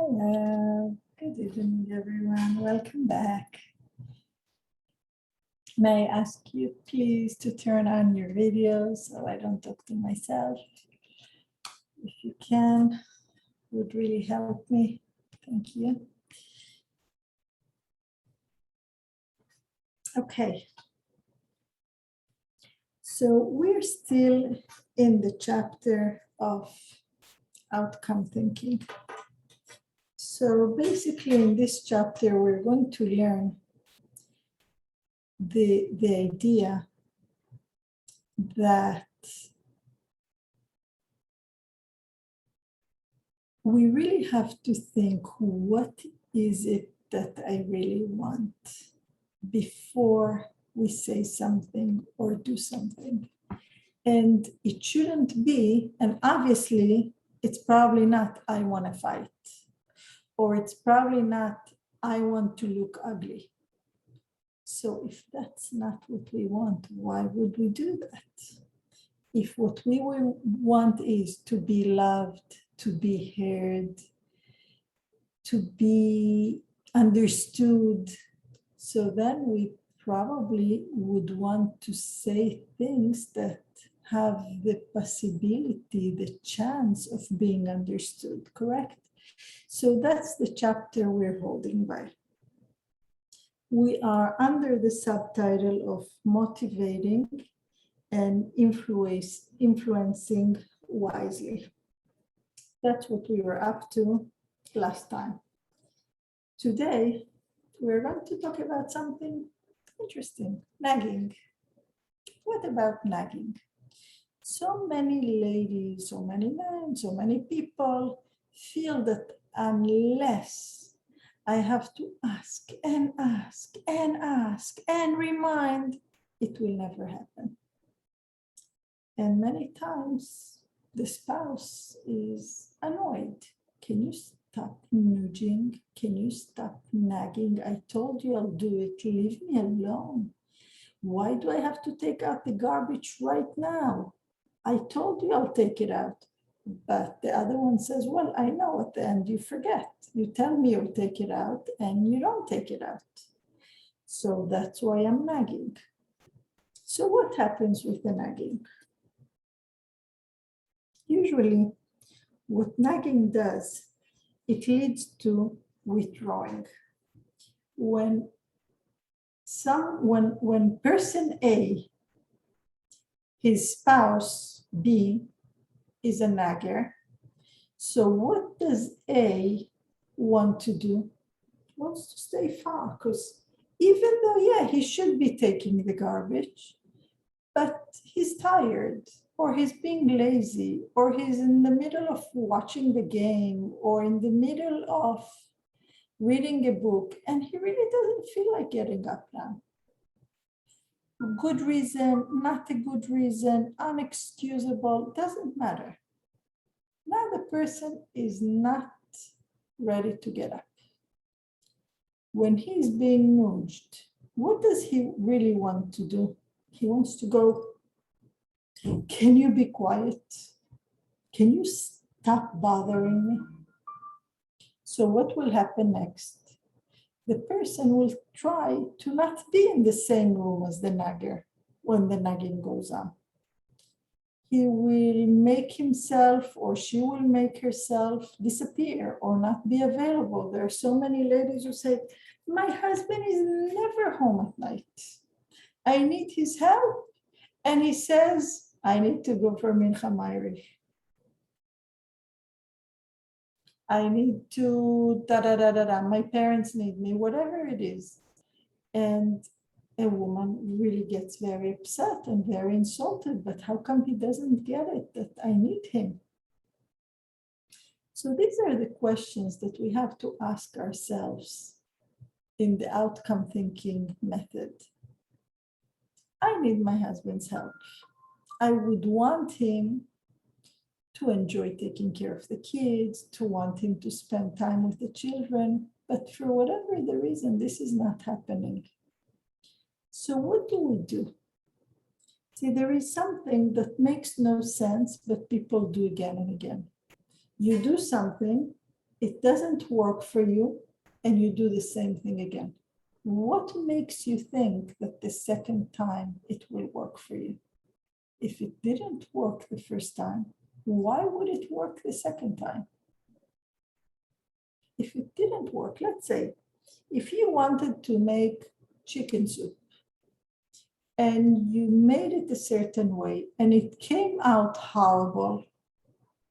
Hello, good evening, everyone. Welcome back. May I ask you please to turn on your videos so I don't talk to myself? If you can, would really help me. Thank you. Okay. So we're still in the chapter of outcome thinking. So basically in this chapter, we're going to learn the idea that we really have to think, what is it that I really want before we say something or do something? And it shouldn't be, and obviously it's probably not, I want to fight, or it's probably not, I want to look ugly. So if that's not what we want, why would we do that? If what we want is to be loved, to be heard, to be understood, so then we probably would want to say things that have the possibility, the chance of being understood, correct? So that's the chapter we're holding by. We are under the subtitle of motivating and influencing wisely. That's what we were up to last time. Today, we're going to talk about something interesting, nagging. What about nagging? So many ladies, so many men, so many people feel that unless I have to ask and ask and ask and remind, it will never happen. And many times the spouse is annoyed. Can you stop nudging? Can you stop nagging? I told you I'll do it. Leave me alone. Why do I have to take out the garbage right now? I told you I'll take it out. But the other one says, well, I know at the end you forget. You tell me you'll take it out and you don't take it out. So that's why I'm nagging. So what happens with the nagging? Usually, what nagging does, it leads to withdrawing. When person A, his spouse B, is a nagger, so what does A want to do? He wants to stay far, because even though, yeah, he should be taking the garbage, but he's tired, or he's being lazy, or he's in the middle of watching the game, or in the middle of reading a book, and he really doesn't feel like getting up now. Good reason, not a good reason, unexcusable, doesn't matter. Now the person is not ready to get up. When he's being nudged, what does he really want to do? He wants to go, can you be quiet? Can you stop bothering me? So what will happen next? The person will try to not be in the same room as the nagger when the nagging goes on. He will make himself, or she will make herself, disappear or not be available. There are so many ladies who say, my husband is never home at night. I need his help. And he says, I need to go for Mincha Ma'ariv. I need to da da da da da. My parents need me, whatever it is. And a woman really gets very upset and very insulted. But how come he doesn't get it that I need him? So these are the questions that we have to ask ourselves in the outcome thinking method. I need my husband's help. I would want him to enjoy taking care of the kids, to want him to spend time with the children, but for whatever the reason, this is not happening. So what do? See, there is something that makes no sense, but people do again and again. You do something, it doesn't work for you, and you do the same thing again. What makes you think that the second time it will work for you? If it didn't work the first time, why would it work the second time? If it didn't work, let's say, if you wanted to make chicken soup and you made it a certain way and it came out horrible,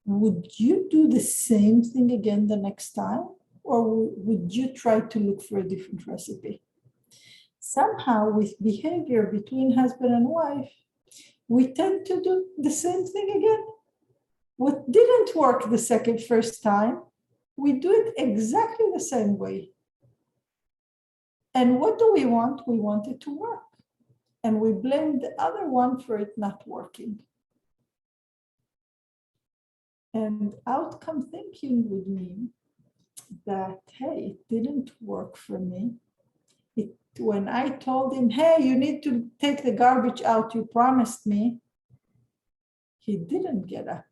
would you do the same thing again the next time? Or would you try to look for a different recipe? Somehow with behavior between husband and wife, we tend to do the same thing again. What didn't work the first time, we do it exactly the same way. And what do we want? We want it to work. And we blame the other one for it not working. And outcome thinking would mean that, hey, it didn't work for me. When I told him, hey, you need to take the garbage out, you promised me, he didn't get up.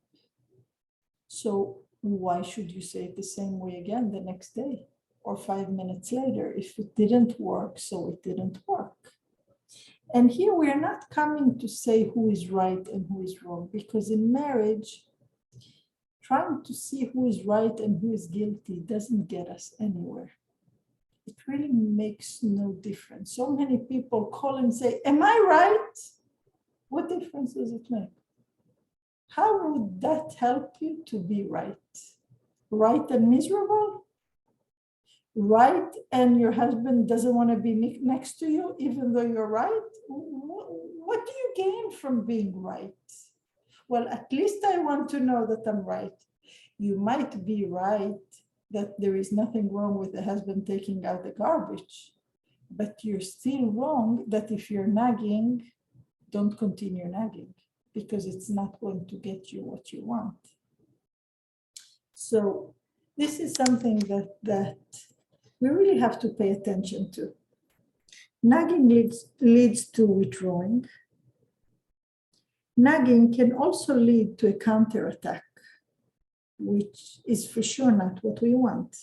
So why should you say it the same way again the next day or 5 minutes later? If it didn't work, so it didn't work. And here we are not coming to say who is right and who is wrong, because in marriage, trying to see who is right and who is guilty doesn't get us anywhere. It really makes no difference. So many people call and say, am I right? What difference does it make? How would that help you to be right? Right and miserable? Right and your husband doesn't want to be next to you even though you're right? What do you gain from being right? Well, at least I want to know that I'm right. You might be right that there is nothing wrong with the husband taking out the garbage, but you're still wrong that if you're nagging, don't continue nagging, because it's not going to get you what you want. So this is something that we really have to pay attention to. Nagging leads to withdrawing. Nagging can also lead to a counterattack, which is for sure not what we want.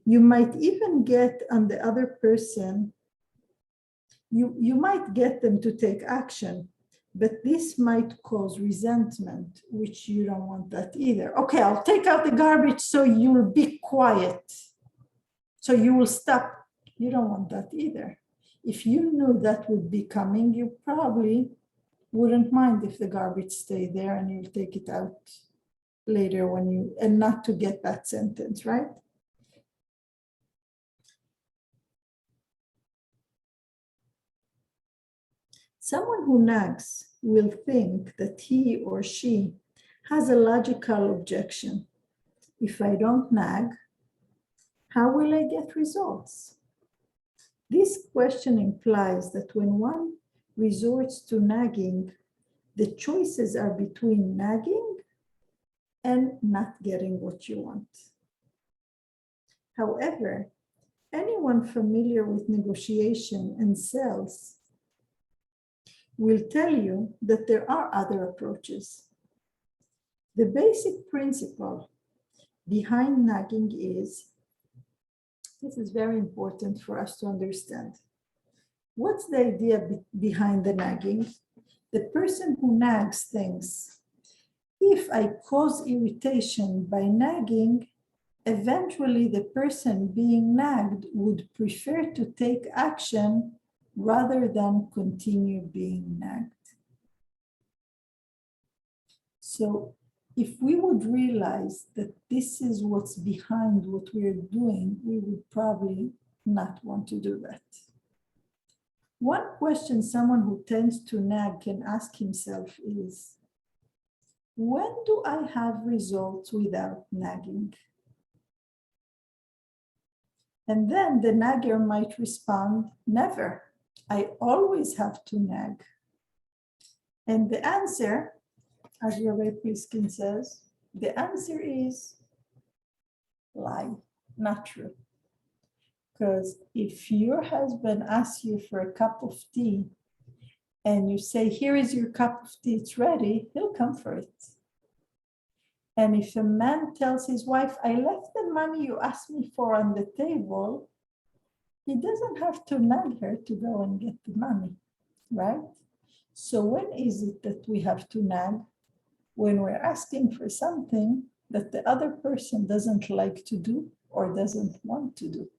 You might even get on the other person, you might get them to take action, but this might cause resentment, which you don't want that either. Okay, I'll take out the garbage so you'll be quiet, so you will stop. You don't want that either. If you knew that would be coming, you probably wouldn't mind if the garbage stayed there and you'll take it out later when you, and not to get that sentence, right? Someone who nags will think that he or she has a logical objection. If I don't nag, how will I get results? This question implies that when one resorts to nagging, the choices are between nagging and not getting what you want. However, anyone familiar with negotiation and sales will tell you that there are other approaches. The basic principle behind nagging is, this is very important for us to understand. What's the idea behind the nagging? The person who nags thinks, if I cause irritation by nagging, eventually the person being nagged would prefer to take action rather than continue being nagged. So if we would realize that this is what's behind what we're doing, we would probably not want to do that. One question someone who tends to nag can ask himself is, when do I have results without nagging? And then the nagger might respond, never. I always have to nag. And the answer, as Rabbi Pliskin says, the answer is lie, not true. Because if your husband asks you for a cup of tea and you say, here is your cup of tea, it's ready, he'll come for it. And if a man tells his wife, I left the money you asked me for on the table, he doesn't have to nag her to go and get the money, right? So when is it that we have to nag? When we're asking for something that the other person doesn't like to do or doesn't want to do.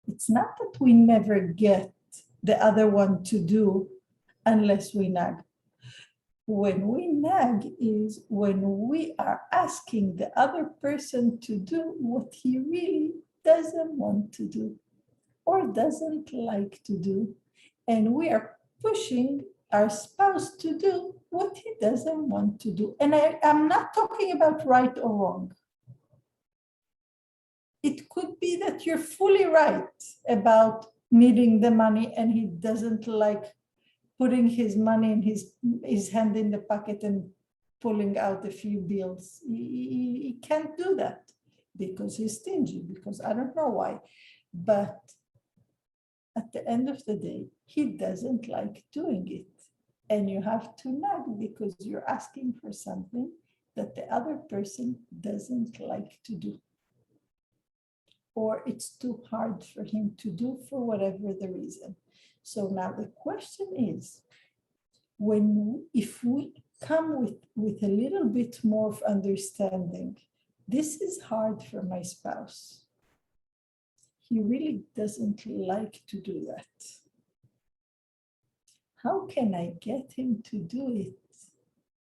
It's not that we never get the other one to do unless we nag. When we nag is when we are asking the other person to do what he really doesn't want to do or doesn't like to do. And we are pushing our spouse to do what he doesn't want to do. And I'm not talking about right or wrong. It could be that you're fully right about needing the money and he doesn't like putting his money in his hand in the pocket and pulling out a few bills. He can't do that because he's stingy, because I don't know why. But at the end of the day, he doesn't like doing it. And you have to nag because you're asking for something that the other person doesn't like to do. Or it's too hard for him to do for whatever the reason. So now the question is, if we come with a little bit more of understanding, this is hard for my spouse. He really doesn't like to do that. How can I get him to do it?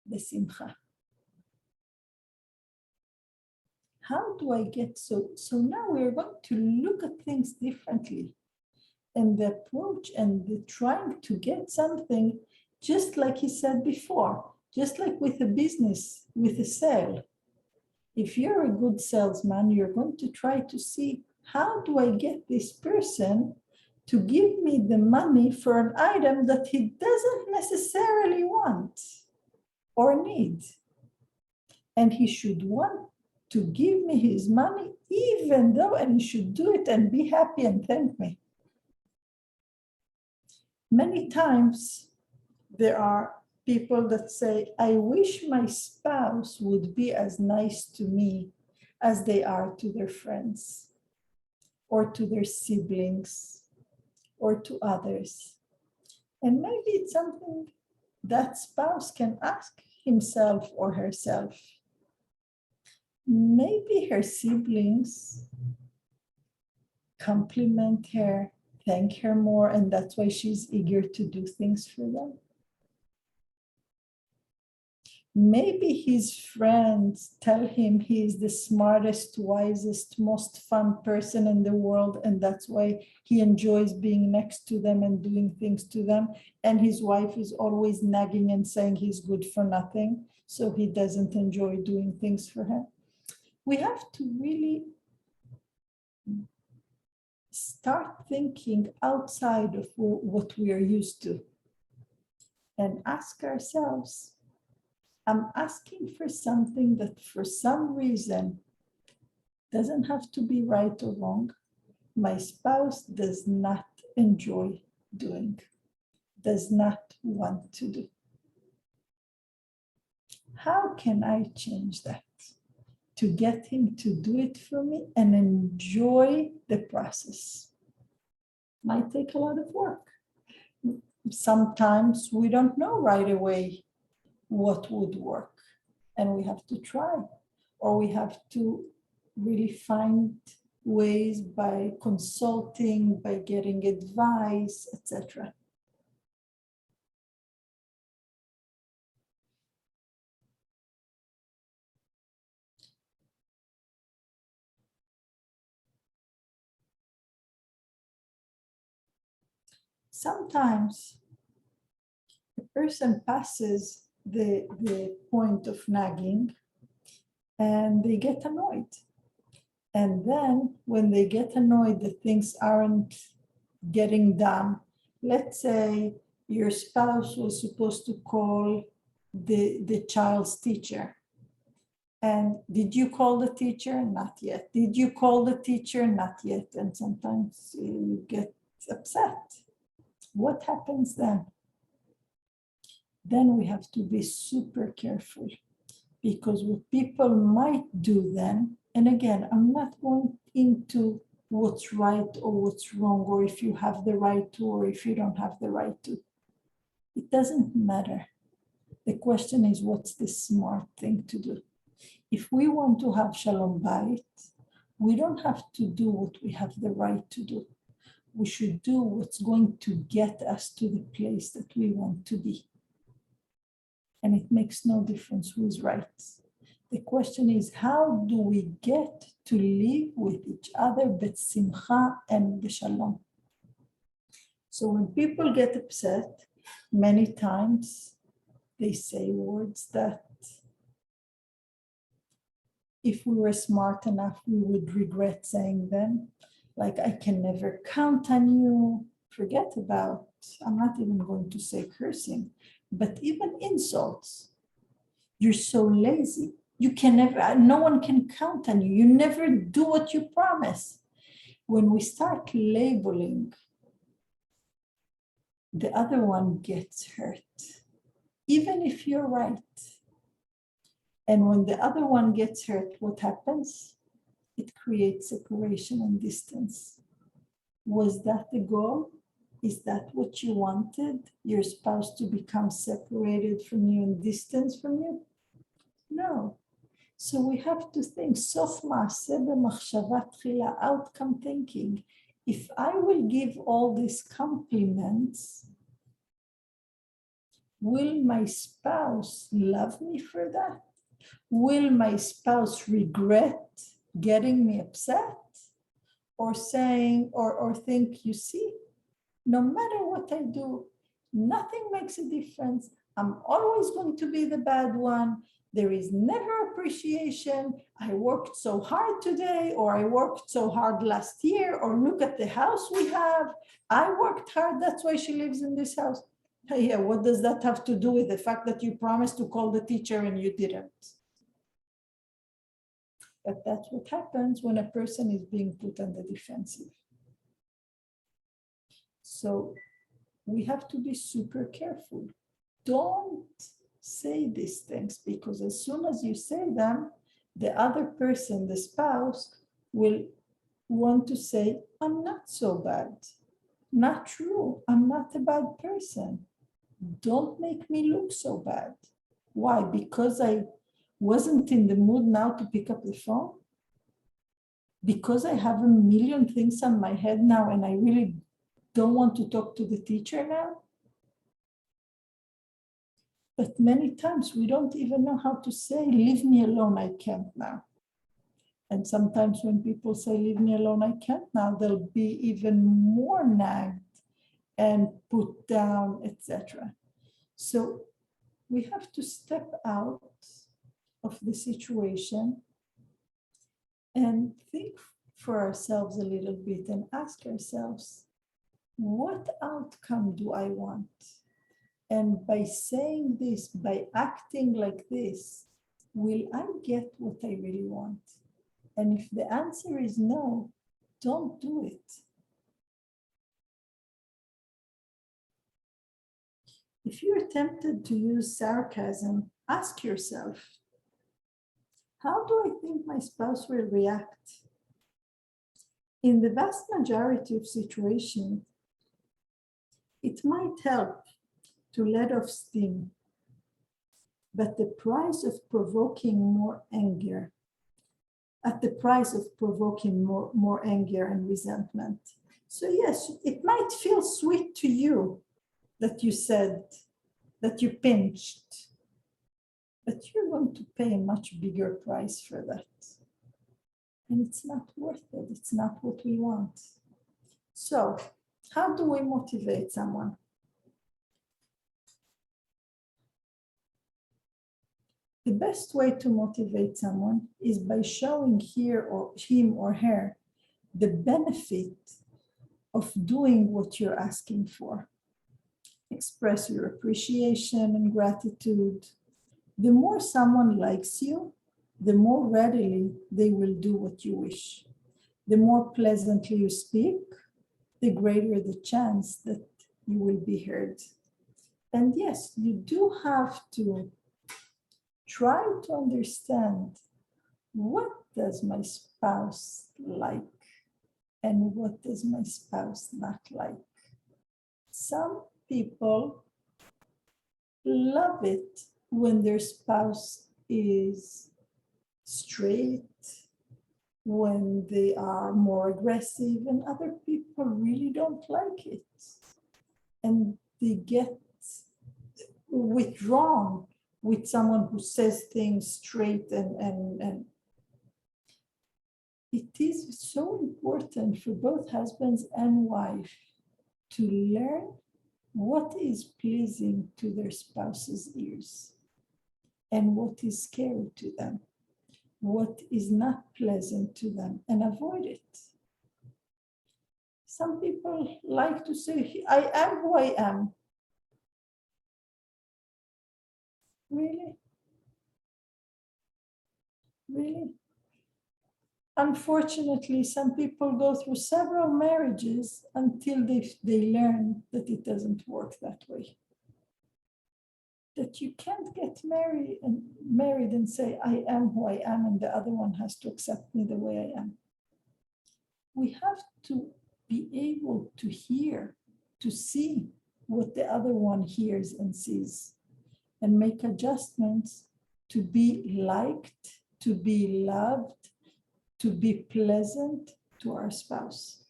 Besimcha. How do I get so now we're going to look at things differently. And the approach and the trying to get something, just like he said before, just like with a business, with a sale. If you're a good salesman, you're going to try to see, how do I get this person to give me the money for an item that he doesn't necessarily want or need? And he should want to give me his money, even though, and he should do it and be happy and thank me. Many times there are people that say, I wish my spouse would be as nice to me as they are to their friends or to their siblings or to others. And maybe it's something that spouse can ask himself or herself. Maybe her siblings compliment her, thank her more, and that's why she's eager to do things for them. Maybe his friends tell him he's the smartest, wisest, most fun person in the world, and that's why he enjoys being next to them and doing things to them. And his wife is always nagging and saying he's good for nothing, so he doesn't enjoy doing things for her. We have to really start thinking outside of what we are used to and ask ourselves, I'm asking for something that for some reason doesn't have to be right or wrong. My spouse does not enjoy doing, does not want to do. How can I change that to get him to do it for me and enjoy the process? Might take a lot of work. Sometimes we don't know right away what would work, and we have to try, or we have to really find ways by consulting, by getting advice, etc. sometimes a person passes the point of nagging and they get annoyed. And then when they get annoyed that things aren't getting done, let's say your spouse was supposed to call the child's teacher. And did you call the teacher? Not yet. Did you call the teacher? Not yet. And sometimes you get upset. What happens then? Then we have to be super careful, because what people might do then, and again, I'm not going into what's right or what's wrong, or if you have the right to, or if you don't have the right to. It doesn't matter. The question is, what's the smart thing to do? If we want to have Shalom Bayit, we don't have to do what we have the right to do. We should do what's going to get us to the place that we want to be. And it makes no difference who's right. The question is, how do we get to live with each other b'simcha and b'shalom? So when people get upset, many times they say words that if we were smart enough, we would regret saying them. Like, I can never count on you. Forget about, I'm not even going to say cursing, but even insults. You're so lazy. You can never, no one can count on you. You never do what you promise. When we start labeling, the other one gets hurt, even if you're right. And when the other one gets hurt, what happens? It creates separation and distance. Was that the goal? Is that what you wanted? Your spouse to become separated from you and distance from you? No. So we have to think, sof ma'aseh b'machshava tchila, outcome thinking. If I will give all these compliments, will my spouse love me for that? Will my spouse regret getting me upset? Or saying, or think, you see, no matter what I do, nothing makes a difference. I'm always going to be the bad one. There is never appreciation. I worked so hard today, or I worked so hard last year, or look at the house we have. I worked hard, that's why she lives in this house. Yeah, what does that have to do with the fact that you promised to call the teacher and you didn't? But that's what happens when a person is being put on the defensive. So we have to be super careful. Don't say these things, because as soon as you say them, the other person, the spouse, will want to say, I'm not so bad. Not true. I'm not a bad person. Don't make me look so bad. Why? Because I wasn't in the mood now to pick up the phone? Because I have a million things on my head now and I really don't want to talk to the teacher now? But many times we don't even know how to say, leave me alone, I can't now. And sometimes when people say, leave me alone, I can't now, they'll be even more nagged and put down, etc. So we have to step out of the situation and think for ourselves a little bit and ask ourselves, what outcome do I want? And by saying this, by acting like this, will I get what I really want? And if the answer is no, don't do it. If you're tempted to use sarcasm, ask yourself, how do I think my spouse will react? In the vast majority of situations, it might help to let off steam, but the price of provoking more anger, at the price of provoking more anger and resentment. So yes, it might feel sweet to you that you said, that you pinched, but you're going to pay a much bigger price for that. And it's not worth it. It's not what we want. So How do we motivate someone? The best way to motivate someone is by showing him or her the benefit of doing what you're asking for. Express your appreciation and gratitude. The more someone likes you, the more readily they will do what you wish. The more pleasantly you speak, the greater the chance that you will be heard. And yes, you do have to try to understand, what does my spouse like and what does my spouse not like? Some people love it when their spouse is straight, when they are more aggressive, and other people really don't like it. And they get withdrawn with someone who says things straight, and it is so important for both husbands and wife to learn what is pleasing to their spouse's ears and what is scary to them, what is not pleasant to them, and avoid it. Some people like to say, I am who I am. Really? Really? Unfortunately, some people go through several marriages until they learn that it doesn't work that way. That you can't get married and say, I am who I am, and the other one has to accept me the way I am. We have to be able to hear, to see what the other one hears and sees, and make adjustments to be liked, to be loved, to be pleasant to our spouse.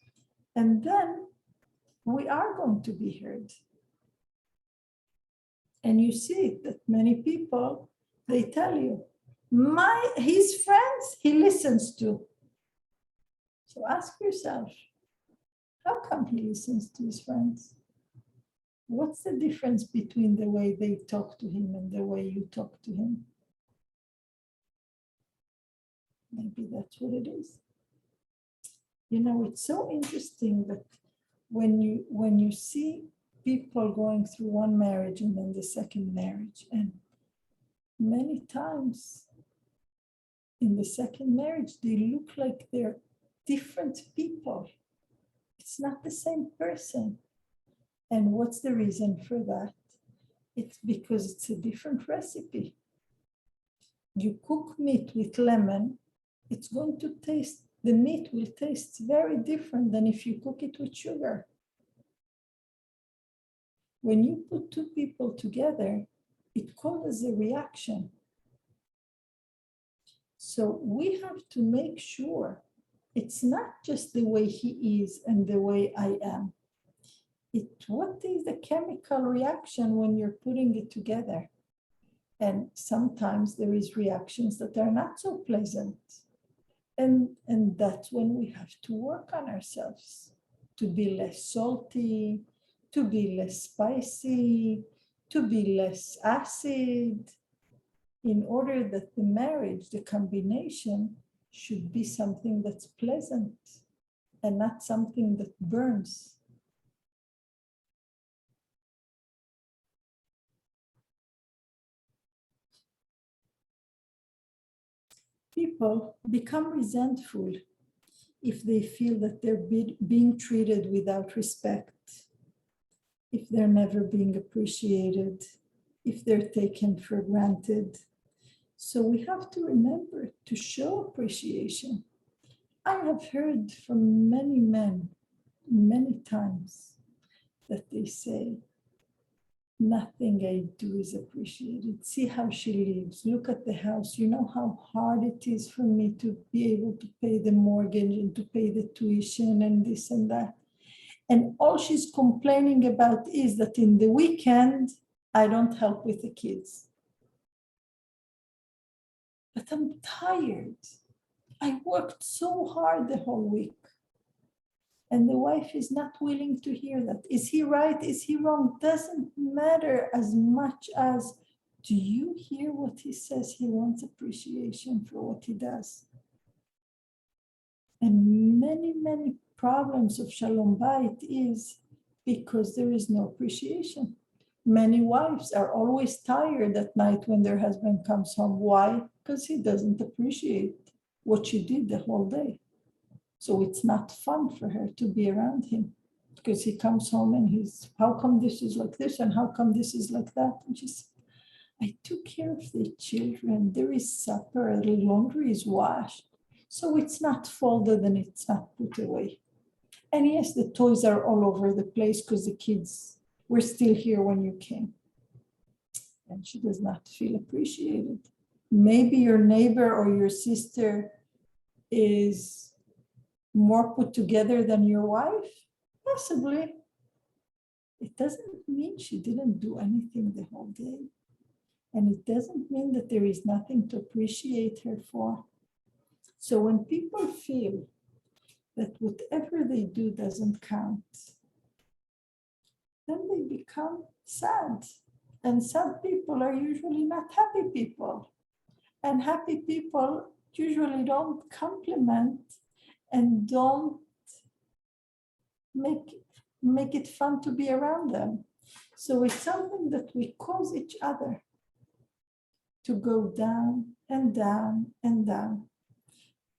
And then we are going to be heard. And you see that many people, they tell you, his friends, he listens to. So ask yourself, how come he listens to his friends? What's the difference between the way they talk to him and the way you talk to him? Maybe that's what it is. You know, it's so interesting that when you see people going through one marriage and then the second marriage, and many times in the second marriage, they look like they're different people. It's not the same person. And what's the reason for that? It's because it's a different recipe. You cook meat with lemon, it's going to taste, the meat will taste very different than if you cook it with sugar. When you put two people together, it causes a reaction. So we have to make sure it's not just the way he is and the way I am. What is the chemical reaction when you're putting it together? And sometimes there is reactions that are not so pleasant. And that's when we have to work on ourselves to be less salty, to be less spicy, to be less acid, in order that the marriage, the combination, should be something that's pleasant and not something that burns. People become resentful if they feel that they're being treated without respect, if they're never being appreciated, if they're taken for granted. So we have to remember to show appreciation. I have heard from many men many times that they say, nothing I do is appreciated. See how she lives. Look at the house. You know how hard it is for me to be able to pay the mortgage and to pay the tuition and this and that. And all she's complaining about is that in the weekend, I don't help with the kids. But I'm tired. I worked so hard the whole week. And the wife is not willing to hear that. Is he right? Is he wrong? Doesn't matter as much as, do you hear what he says? He wants appreciation for what he does. And many, many problems of Shalom Bayit is because there is no appreciation. Many wives are always tired at night when their husband comes home. Why? Because he doesn't appreciate what she did the whole day. So it's not fun for her to be around him because he comes home and he's, how come this is like this and how come this is like that? And she said, I took care of the children. There is supper, the laundry is washed. So it's not folded and it's not put away. And yes, the toys are all over the place because the kids were still here when you came. And she does not feel appreciated. Maybe your neighbor or your sister is more put together than your wife? Possibly. It doesn't mean she didn't do anything the whole day. And it doesn't mean that there is nothing to appreciate her for. So when people feel that whatever they do doesn't count, then they become sad. And sad people are usually not happy people. And happy people usually don't compliment and don't make it fun to be around them. So it's something that we cause each other to go down and down and down.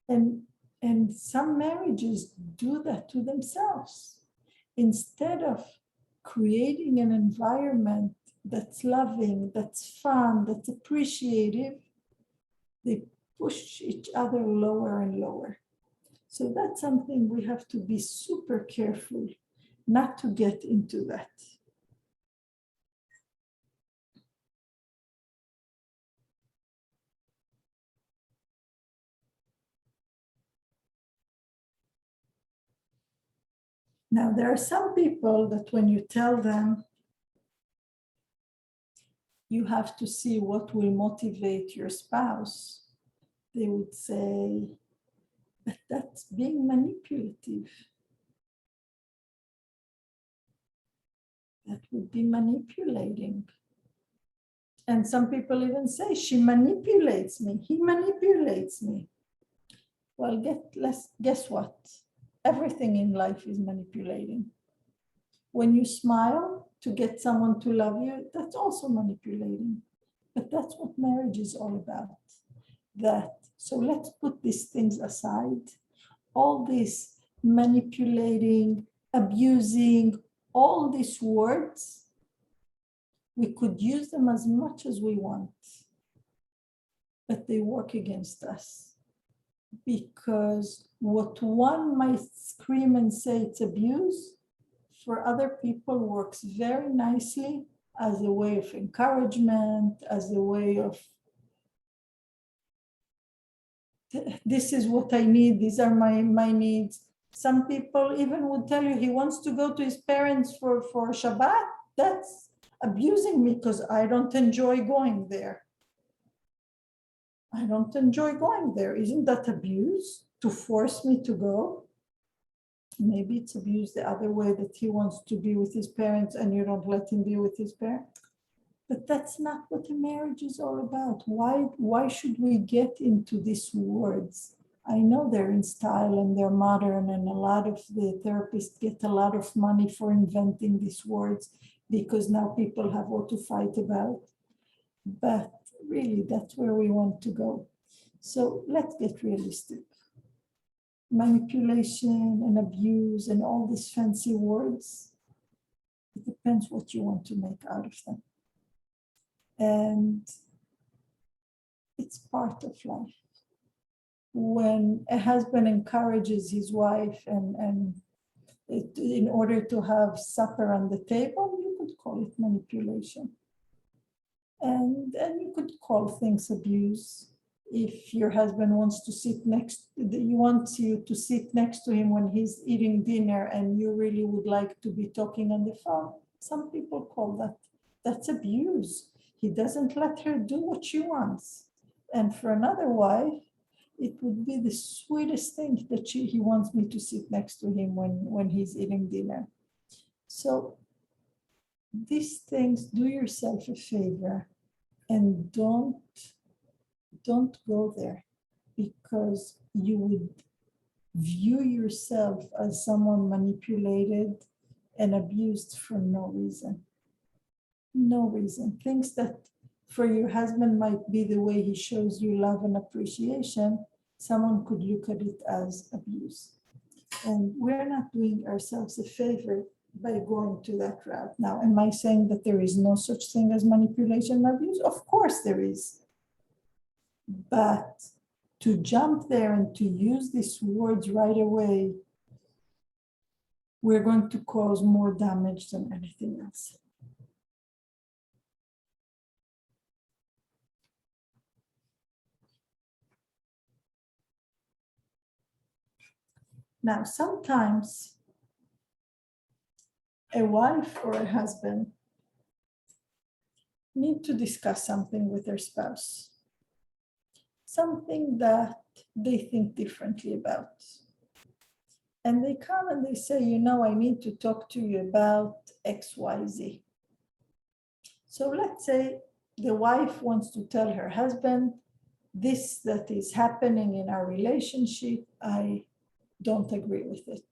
And some marriages do that to themselves. Instead of creating an environment that's loving, that's fun, that's appreciative, they push each other lower and lower. So that's something we have to be super careful not to get into that. Now, there are some people that when you tell them you have to see what will motivate your spouse, they would say, but that's being manipulative. That would be manipulating. And some people even say, she manipulates me, he manipulates me. Well, guess what? Everything in life is manipulating. When you smile to get someone to love you, that's also manipulating. But that's what marriage is all about. So let's put these things aside. All this manipulating, abusing, all these words, we could use them as much as we want, but they work against us. Because what one might scream and say it's abuse, for other people works very nicely as a way of encouragement, as a way of, this is what I need, these are my needs. Some people even would tell you he wants to go to his parents for Shabbat. That's abusing me because I don't enjoy going there. I don't enjoy going there. Isn't that abuse to force me to go? Maybe it's abuse the other way, that he wants to be with his parents and you don't let him be with his parents. But that's not what a marriage is all about. Why should we get into these words? I know they're in style and they're modern, and a lot of the therapists get a lot of money for inventing these words because now people have what to fight about. But really, that's where we want to go. So let's get realistic. Manipulation and abuse and all these fancy words, it depends what you want to make out of them. And it's part of life. When a husband encourages his wife and in order to have supper on the table, you could call it manipulation. And you could call things abuse. If your husband wants to sit he wants you to sit next to him when he's eating dinner and you really would like to be talking on the phone, some people call that's abuse. He doesn't let her do what she wants. And for another wife, it would be the sweetest thing that he wants me to sit next to him when he's eating dinner. So these things, do yourself a favor and don't go there, because you would view yourself as someone manipulated and abused for no reason. No reason. Things that for your husband might be the way he shows you love and appreciation, someone could look at it as abuse. And we're not doing ourselves a favor by going to that route. Now, am I saying that there is no such thing as manipulation and abuse? Of course there is. But to jump there and to use these words right away, we're going to cause more damage than anything else. Now, sometimes a wife or a husband need to discuss something with their spouse, something that they think differently about. And they come and they say, you know, I need to talk to you about XYZ. So let's say the wife wants to tell her husband, this that is happening in our relationship, I don't agree with it.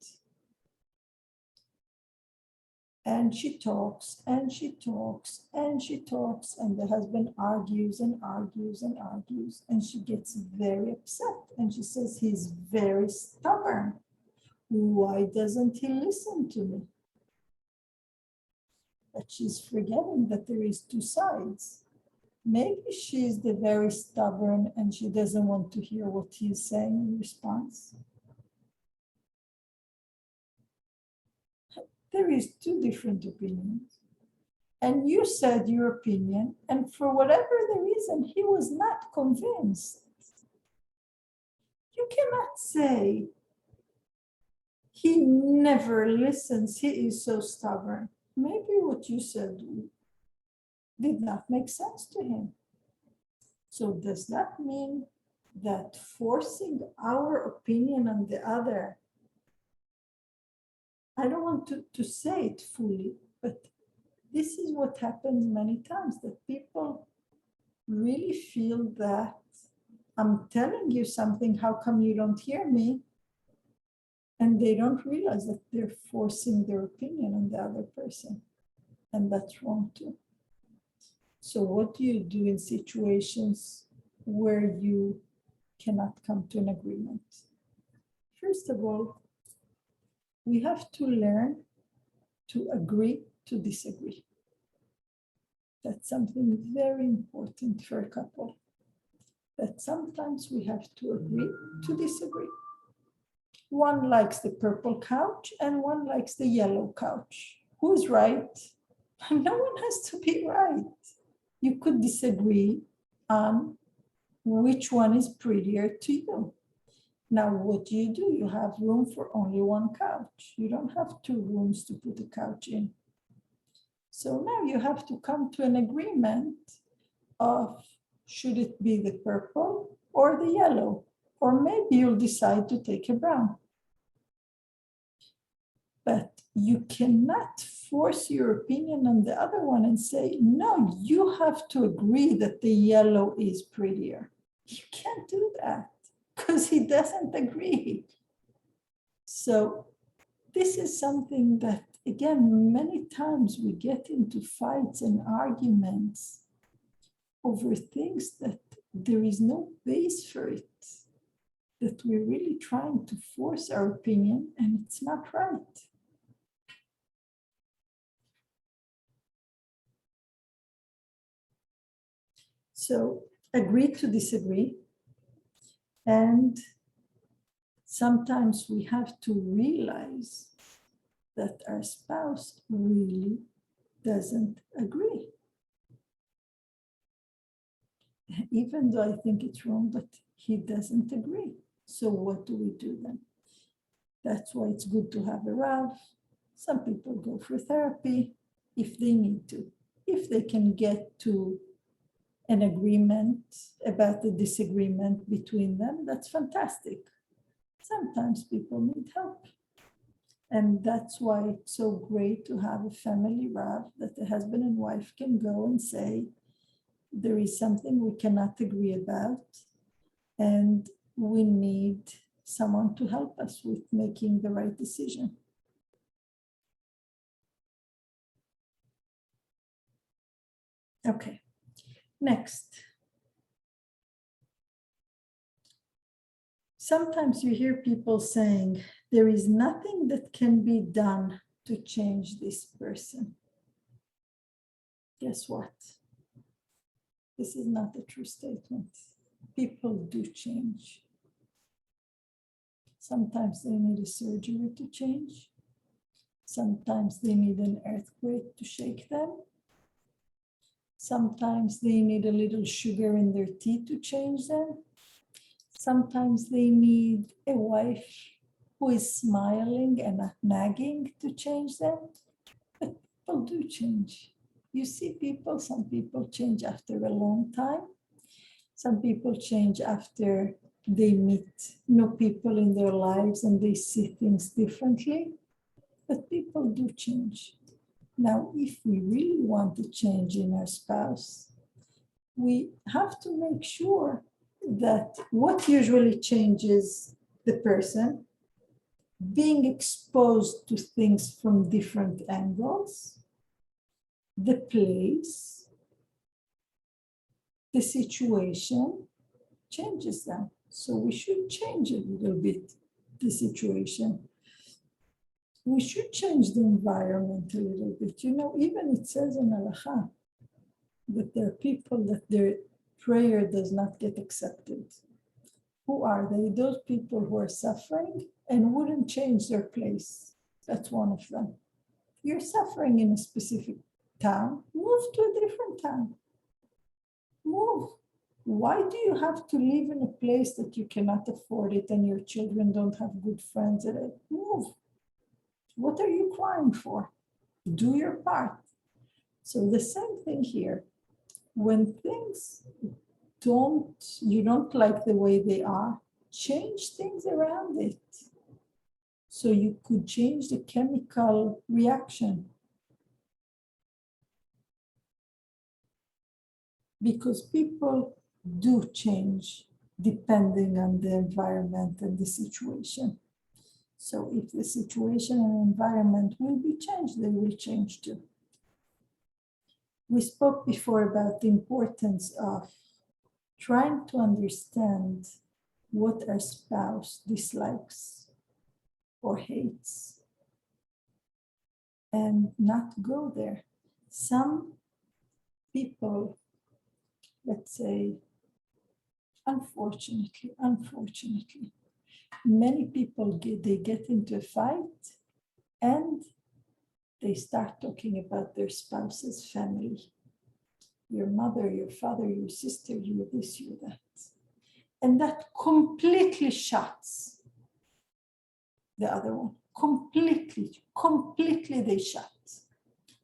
And she talks and she talks and she talks, and the husband argues and argues and argues, and she gets very upset and she says, he's very stubborn. Why doesn't he listen to me? But she's forgetting that there is two sides. Maybe she's the very stubborn and she doesn't want to hear what he's saying in response. There is two different opinions. And you said your opinion, and for whatever the reason, he was not convinced. You cannot say, he never listens, he is so stubborn. Maybe what you said did not make sense to him. So does that mean that forcing our opinion on the other, I don't want to say it fully, but this is what happens many times, that people really feel that I'm telling you something, how come you don't hear me? And they don't realize that they're forcing their opinion on the other person. And that's wrong too. So what do you do in situations where you cannot come to an agreement? First of all, we have to learn to agree to disagree. That's something very important for a couple. That sometimes we have to agree to disagree. One likes the purple couch and one likes the yellow couch. Who's right? No one has to be right. You could disagree on which one is prettier to you. Now, what do? You have room for only one couch. You don't have two rooms to put a couch in. So now you have to come to an agreement of should it be the purple or the yellow, or maybe you'll decide to take a brown. But you cannot force your opinion on the other one and say, no, you have to agree that the yellow is prettier. You can't do that because he doesn't agree. So this is something that, again, many times we get into fights and arguments over things that there is no base for it, that we're really trying to force our opinion and it's not right. So agree to disagree. And sometimes we have to realize that our spouse really doesn't agree. Even though I think it's wrong, but he doesn't agree. So what do we do then? That's why it's good to have a Rav. Some people go for therapy if they need to. If they can get to an agreement about the disagreement between them, that's fantastic. Sometimes people need help. And that's why it's so great to have a family Rav that the husband and wife can go and say, there is something we cannot agree about, and we need someone to help us with making the right decision. Okay, next. Sometimes you hear people saying, there is nothing that can be done to change this person. Guess what? This is not a true statement. People do change. Sometimes they need a surgery to change. Sometimes they need an earthquake to shake them. Sometimes they need a little sugar in their tea to change them. Sometimes they need a wife who is smiling and not nagging to change them. But people do change. You see people, some people change after a long time. Some people change after they meet new people in their lives and they see things differently. But people do change. Now, if we really want to change in our spouse, we have to make sure that what usually changes the person, being exposed to things from different angles, the place, the situation changes them. So we should change a little bit the situation. We should change the environment a little bit. You know, even it says in Halacha that there are people that their prayer does not get accepted. Who are they? Those people who are suffering and wouldn't change their place. That's one of them. You're suffering in a specific town, move to a different town. Move. Why do you have to live in a place that you cannot afford it and your children don't have good friends at it? Move. What are you crying for? Do your part. So the same thing here. When things you don't like the way they are, change things around it. So you could change the chemical reaction. Because people do change depending on the environment and the situation. So if the situation and environment will be changed, they will change too. We spoke before about the importance of trying to understand what our spouse dislikes or hates and not go there. Some people, let's say, unfortunately, many people get into a fight and they start talking about their spouse's family. Your mother, your father, your sister, you this, you that. And that completely shuts the other one. Completely they shut.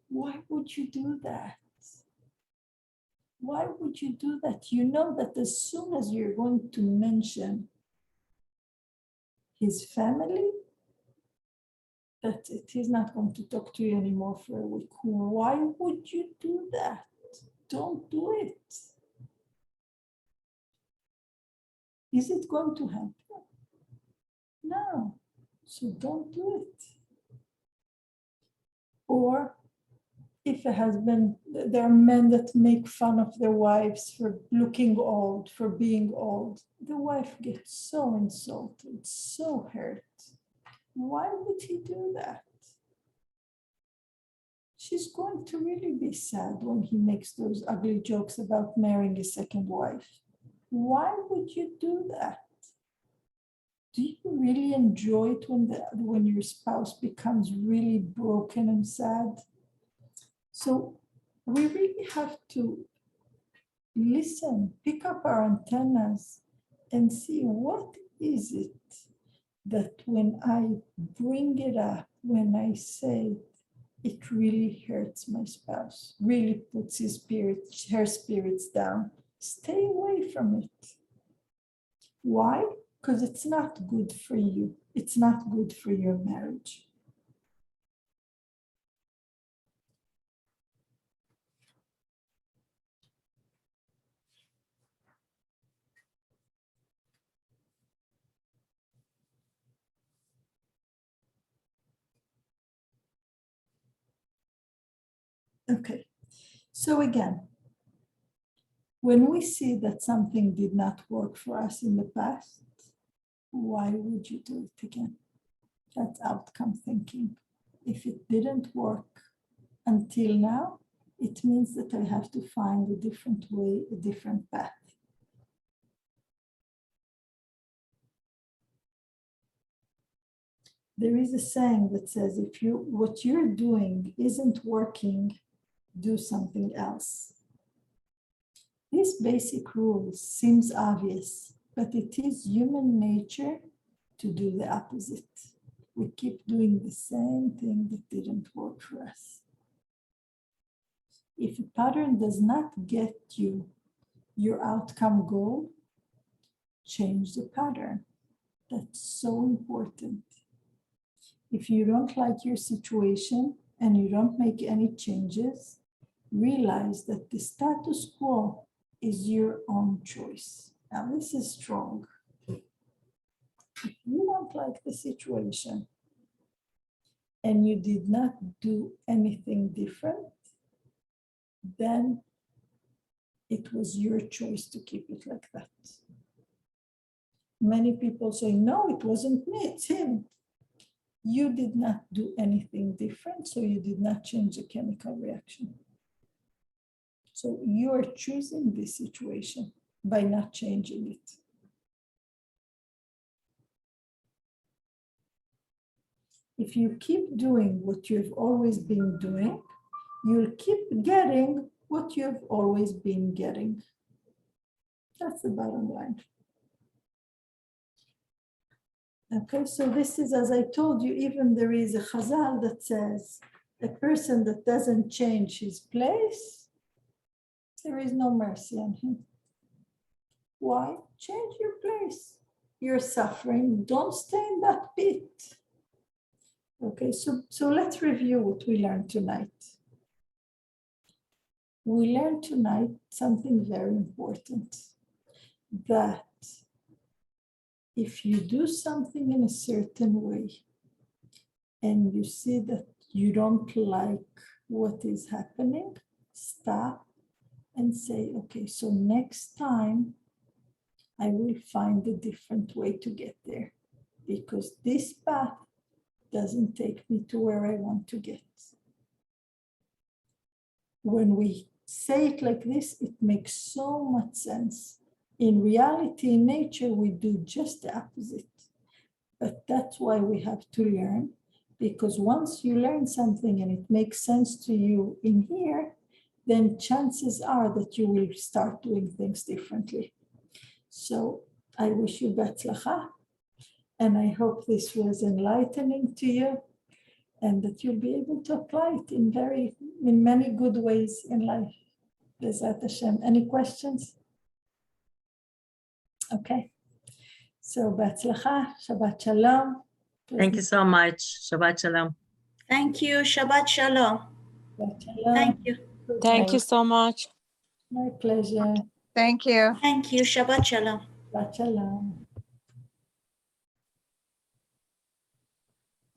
Why would you do that? Why would you do that? You know that as soon as you're going to mention his family, that's it. He's not going to talk to you anymore for a week. Why would you do that? Don't do it. Is it going to happen? No. So don't do it. Or if a husband, there are men that make fun of their wives for looking old, for being old. The wife gets so insulted, so hurt. Why would he do that? She's going to really be sad when he makes those ugly jokes about marrying a second wife. Why would you do that? Do you really enjoy it when your spouse becomes really broken and sad? So we really have to listen, pick up our antennas and see what is it that when I bring it up, when I say, it really hurts my spouse, really puts her spirits down. Stay away from it. Why? Because it's not good for you. It's not good for your marriage. Okay, so again, when we see that something did not work for us in the past, why would you do it again? That's outcome thinking. If it didn't work until now, it means that I have to find a different way, a different path. There is a saying that says, if what you're doing isn't working, do something else. This basic rule seems obvious, but it is human nature to do the opposite. We keep doing the same thing that didn't work for us. If a pattern does not get you your outcome goal, change the pattern. That's so important. If you don't like your situation and you don't make any changes, realize that the status quo is your own choice. Now, this is strong. If you don't like the situation and you did not do anything different, then it was your choice to keep it like that. Many people say, no, it wasn't me, it's him. You did not do anything different, so you did not change the chemical reaction. So you are choosing this situation by not changing it. If you keep doing what you've always been doing, you'll keep getting what you've always been getting. That's the bottom line. Okay, so this is, as I told you, even there is a chazal that says, a person that doesn't change his place, there is no mercy on him. Why? Change your place. You're suffering, don't stay in that pit. Okay, so let's review what we learned tonight. We learned tonight something very important, that if you do something in a certain way and you see that you don't like what is happening, stop and say, okay, so next time I will find a different way to get there, because this path doesn't take me to where I want to get. When we say it like this, it makes so much sense. In reality, in nature, we do just the opposite. But that's why we have to learn, because once you learn something and it makes sense to you in here, then chances are that you will start doing things differently. So I wish you Betzlacha, and I hope this was enlightening to you, and that you'll be able to apply it in many good ways in life. Bezat Hashem. Any questions? Okay. So Betzlacha, Shabbat Shalom. Thank you so much. Shabbat Shalom. Thank you. Shabbat Shalom. Shabbat Shalom. Thank you. Thank you so much. My pleasure. Thank you. Thank you. Shabbat Shalom. Shabbat Shalom.